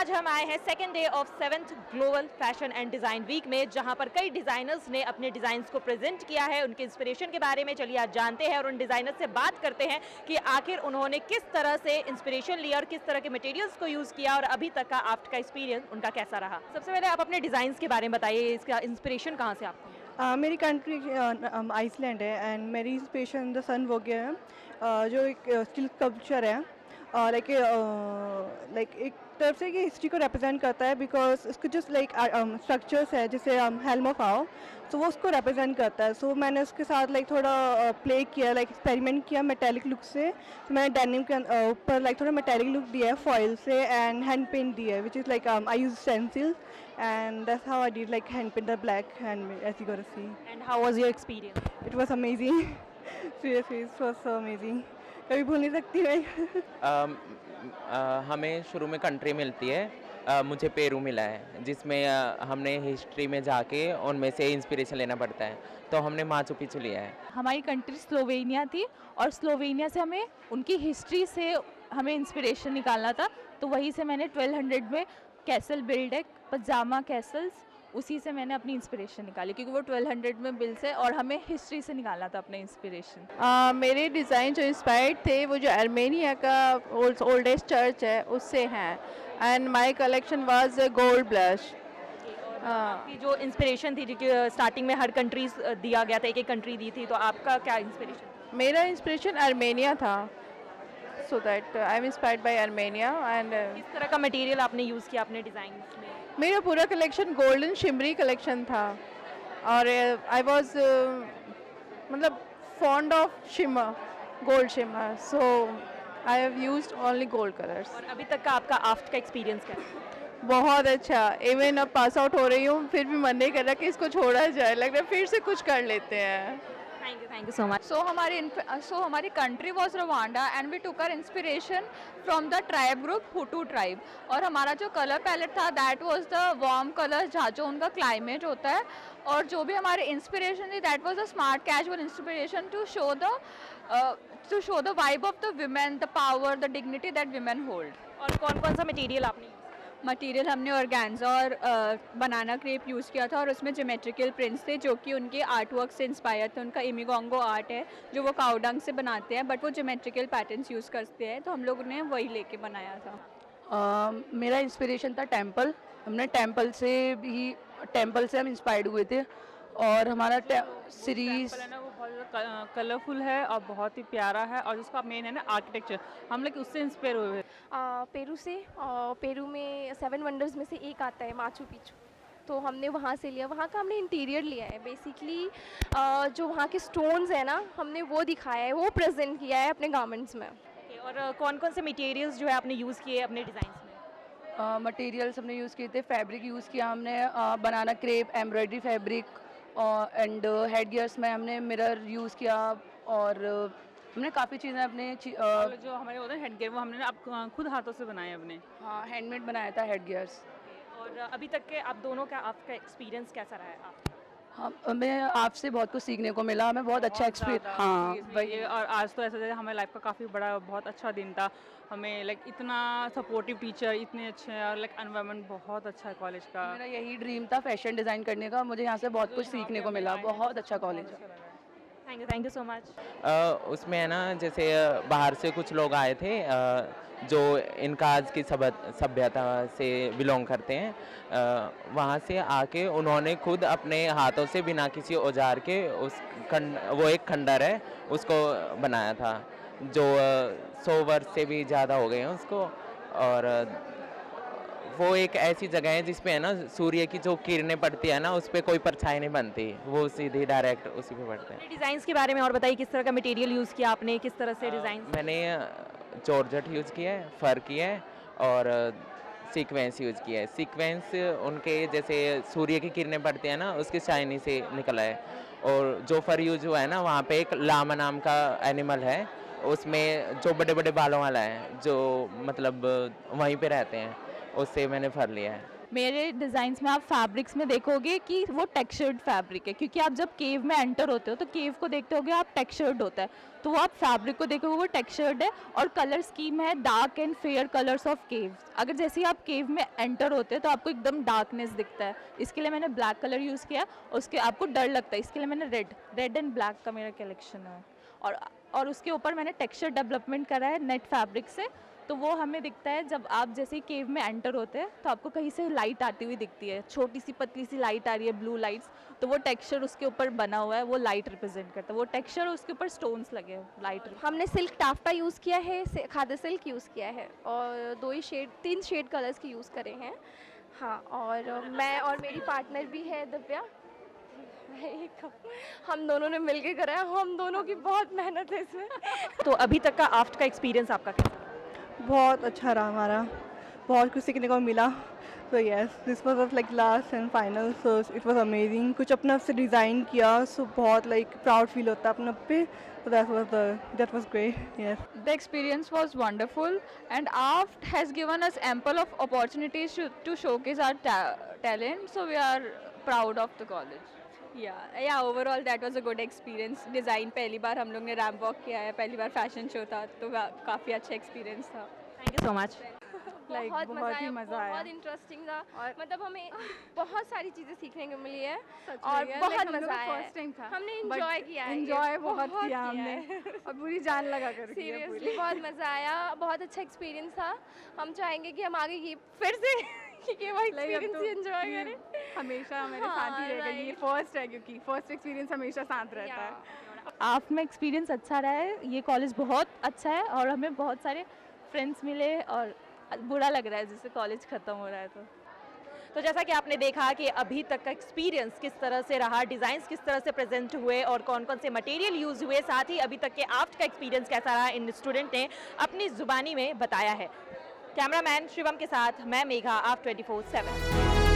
आज हम आए हैं second day of 7th global fashion and design week में, जहां पर कई डिज़ाइनर्स ने अपने डिज़ाइंस को प्रेजेंट किया है। उनके इंस्पिरेशन के बारे में चलिए आज जानते हैं और उन डिज़ाइनर्स से बात करते हैं कि आखिर उन्होंने किस तरह से इंस्पिरेशन लिया और किस तरह के मटेरियल्स को यूज़ किया और अभी तक का आफ्टर का एक्सपीरियंस उनका कैसा रहा। सबसे पहले आप अपने डिज़ाइंस के बारे में बताइए, इसका इंस्पिरेशन कहाँ से आपको? मेरी कंट्री आइसलैंड है एंड मेरी इंस्पिरेशन द सन वो गया है, जो एक स्टिल स्कल्पचर है, लाइक एक तरफ से ये हिस्ट्री को रिप्रेजेंट करता है बिकॉज इसको जस्ट लाइक स्ट्रक्चर्स है जैसे हेल्म ऑफ आओ, तो वो उसको रिप्रेजेंट करता है। सो मैंने उसके साथ लाइक थोड़ा प्ले किया, लाइक एक्सपेरिमेंट किया मेटेलिक लुक से। तो मैंने डेनिम के ऊपर लाइक थोड़ा मेटेलिक लुक दिया है फॉइल से एंड हैंड पेंट दिया है, which is like I use stencils and that's how I did like hand paint the black hand as you gotta see. And how was your experience? It was amazing. Seriously, it was so amazing. कभी भूल नहीं सकती मैं। हमें शुरू में country मिलती है, मुझे पेरू मिला है, जिसमें हमने हिस्ट्री में जाके उनमें से इंस्पिरेशन लेना पड़ता है, तो हमने माचू पिचू लिया है। हमारी कंट्री स्लोवेनिया थी और स्लोवेनिया से हमें उनकी हिस्ट्री से हमें इंस्पिरेशन निकालना था, तो वहीं से मैंने 1200 में कैसल बिल्ड है, पजामा कैसल्स, उसी से मैंने अपनी इंस्पिरेशन निकाली क्योंकि वो 1200 में बिल्स है और हमें हिस्ट्री से निकालना था अपना इंस्पिरेशन। मेरे डिज़ाइन जो इंस्पायर्ड थे वो जो आर्मेनिया का ओल्डेस्ट चर्च है उससे हैं, and my collection was gold blush. आपकी जो इंस्पिरेशन थी, स्टार्टिंग में हर कंट्रीज दिया गया था, एक एक कंट्री दी थी, तो आपका क्या इंस्पिरेशन? मेरा इंस्पिरेशन आर्मेनिया था, so that I am inspired by Armenia. And किस तरह का मटेरियल आपने यूज़ किया अपने डिज़ाइन में? मेरा पूरा कलेक्शन गोल्डन शिमरी कलेक्शन था और आई वाज मतलब fond of shimmer, gold shimmer, so I have used only gold colours. और अभी तक का आपका आफ्टर का एक्सपीरियंस क्या है? बहुत अच्छा। इवन अब पास आउट हो रही हूँ फिर भी मन नहीं कर रहा कि इसको छोड़ा जाए, लग रहा है फिर से कुछ कर लेते हैं। Thank you so much. So हमारी country was Rwanda and we took our inspiration from the tribe group Hutu tribe, और हमारा जो कलर पैलेट था that was the warm colour, जहाँ जो उनका क्लाइमेट होता है, और जो भी हमारे इंस्पिरेशन थी that was the smart casual inspiration to show the vibe of the women, the power, the dignity that women hold. और कौन कौन सा मटेरियल आपने? मटेरियल हमने ऑर्गेन्जा और बनाना क्रेप यूज़ किया था और उसमें ज्योमेट्रिकल प्रिंट्स थे जो कि उनके आर्ट वर्क से इंस्पायर थे। उनका इमिगोंगो आर्ट है जो वो काउडंग से बनाते हैं, बट वो ज्योमेट्रिकल पैटर्न्स यूज़ करते हैं, तो हम लोगों ने वही लेके बनाया था। मेरा इंस्पिरेशन था टेंपल। हमने टेंपल से हम इंस्पायर्ड हुए थे और हमारा सीरीज टेम्पल है ना वो बहुत ज़्यादा कलरफुल है और बहुत ही प्यारा है, और जिसका मेन है ना आर्किटेक्चर, हम लोग उससे इंस्पायर हुए हैं। पेरू से, पेरू में 7 वंडर्स में से एक आता है माचू पिचू, तो हमने वहाँ से लिया, वहाँ का हमने इंटीरियर लिया है बेसिकली। जो वहाँ के स्टोन्स है ना हमने वो दिखाया है, वो प्रेजेंट किया है अपने गारमेंट्स में। और कौन कौन से मटेरियल्स जो है आपने यूज़ किए अपने डिज़ाइंस में? मटेरियल्स हमने यूज़ किए थे, फैब्रिक यूज़ किया हमने, banana crepe, embroidery fabric, and head gears में हमने मिरर यूज़ किया, और हमने काफ़ी चीज़ें अपने और जो हमारे होते हैं हेड गियर वो हमने ना खुद हाथों से बनाए अपने। हाँ, हैंडमेड बनाया था हेड गियर्स। और अभी तक के आप दोनों का आपका एक्सपीरियंस कैसा रहा है? आप हाँ, हमें आपसे बहुत कुछ सीखने को मिला, हमें बहुत अच्छा एक्सपीरियंस। हाँ वही, और आज तो ऐसा हमारे लाइफ का काफ़ी बड़ा बहुत अच्छा दिन था। हमें लाइक इतना सपोर्टिव टीचर इतने अच्छे हैं, और लाइक एनवायरनमेंट बहुत अच्छा है कॉलेज का। मेरा यही ड्रीम था फैशन डिज़ाइन करने का, मुझे यहाँ से बहुत कुछ सीखने को मिला, बहुत अच्छा कॉलेज है। Thank you so much. उसमें है ना, जैसे बाहर से कुछ लोग आए थे जो इनकाज की सभ्यता से बिलोंग करते हैं, वहाँ से आके उन्होंने खुद अपने हाथों से बिना किसी औजार के वो एक खंडर है उसको बनाया था, जो 100 वर्ष से भी ज़्यादा हो गए हैं उसको। और वो एक ऐसी जगह है जिस पे है ना सूर्य की जो किरणें पड़ती है ना उस पर कोई परछाई नहीं बनती, वो सीधी डायरेक्ट उसी पे पड़ते हैं। डिज़ाइंस के बारे में और बताइए, किस तरह का मटेरियल यूज़ किया आपने, किस तरह से डिज़ाइन? मैंने जॉर्जेट यूज़ किया है, फर किया है, और सीक्वेंस यूज़ किया है। सीक्वेंस उनके जैसे सूर्य की किरणें पड़ती हैं ना उसकी शाइनी से निकला है। और जो फर यूज हुआ है ना, वहाँ पे एक लामा नाम का एनिमल है, उसमें जो बड़े बड़े बालों वाला है, जो मतलब वहीं पे रहते हैं, उससे मैंने फर लिया है। मेरे डिज़ाइंस में आप फैब्रिक्स में देखोगे कि वो टेक्सचर्ड फैब्रिक है, क्योंकि आप जब केव में एंटर होते हो तो केव को देखते होगे आप टेक्सचर्ड होता है, तो वो आप फैब्रिक को देखोगे वो टेक्सचर्ड है। और कलर स्कीम है dark and fair colours of cave. अगर जैसे ही आप केव में एंटर होते हैं तो आपको एकदम डार्कनेस दिखता है, इसके लिए मैंने ब्लैक कलर यूज़ किया। उसके आपको डर लगता है, इसके लिए मैंने रेड एंड ब्लैक का मेरा कलेक्शन है। और उसके ऊपर मैंने टेक्सचर डेवलपमेंट करा है नेट फैब्रिक से, तो वो हमें दिखता है जब आप जैसे केव में एंटर होते हैं तो आपको कहीं से लाइट आती हुई दिखती है, छोटी सी पतली सी लाइट आ रही है, ब्लू लाइट्स, तो वो टेक्सचर उसके ऊपर बना हुआ है, वो लाइट रिप्रेजेंट करता है, वो टेक्सचर उसके ऊपर स्टोन्स लगे हैं लाइट। हमने सिल्क टाफ्टा यूज़ किया है, खादी सिल्क यूज़ किया है और 3 शेड कलर्स के यूज़ करे हैं। हाँ, और मैं और मेरी पार्टनर भी है दिव्या, हम दोनों ने मिलके करा है, हम दोनों की बहुत मेहनत है इसमें। तो अभी तक का आफ्ट का एक्सपीरियंस आपका कैसा? बहुत अच्छा रहा हमारा, बहुत कुछ सीखने को मिला। So yes, this was like last and final, so it was amazing. कुछ अपना से डिज़ाइन किया, सो बहुत लाइक प्राउड फील होता है अपने पे, so that was great. Yes, The experience was wonderful, and AFT has given us ample of opportunities to showcase our talent, so we are proud of the college. या overall that was a good experience. Design पहली बार हम लोग ने ramp walk किया है, पहली बार fashion show था, तो काफ़ी अच्छा एक्सपीरियंस था। Thank you so much. Like, बहुत बहुत ही मज़ा आया। बहुत इंटरेस्टिंग था, और मतलब हमें बहुत सारी चीज़ें सीखने को मिली है सच और में, बहुत like, हम मज़ा लोग आया फर्स्ट टाइम था, हमने but एंजॉय किया है, enjoy बहुत किया हमने और पूरी जान लगा कर किया सीरियसली पूरी। बहुत मज़ा आया, बहुत अच्छा एक्सपीरियंस था। हम चाहेंगे कि हम आगे ये फिर से ये वो Like, अब एक्सपीरियंस तो ही एंजॉय ये करें। हमेशा मेरे हाँ, साथ ही रहेगा, ये right. फर्स्ट है क्योंकि फर्स्ट एक्सपीरियंस हमेशा साथ रहता है। आप में एक्सपीरियंस अच्छा रहा है, ये कॉलेज बहुत अच्छा है और हमें बहुत सारे फ्रेंड्स मिले और बुरा लग रहा है जैसे कॉलेज ख़त्म हो रहा है। तो जैसा कि आपने देखा कि अभी तक का एक्सपीरियंस किस तरह से रहा, डिज़ाइंस किस तरह से प्रेजेंट हुए और कौन कौन से मटेरियल यूज़ हुए, साथ ही अभी तक के आफ्ट का एक्सपीरियंस कैसा रहा, इन स्टूडेंट ने अपनी ज़ुबानी में बताया है। कैमरामैन शिवम के साथ मैं मेघा, आफ्ट 24/7।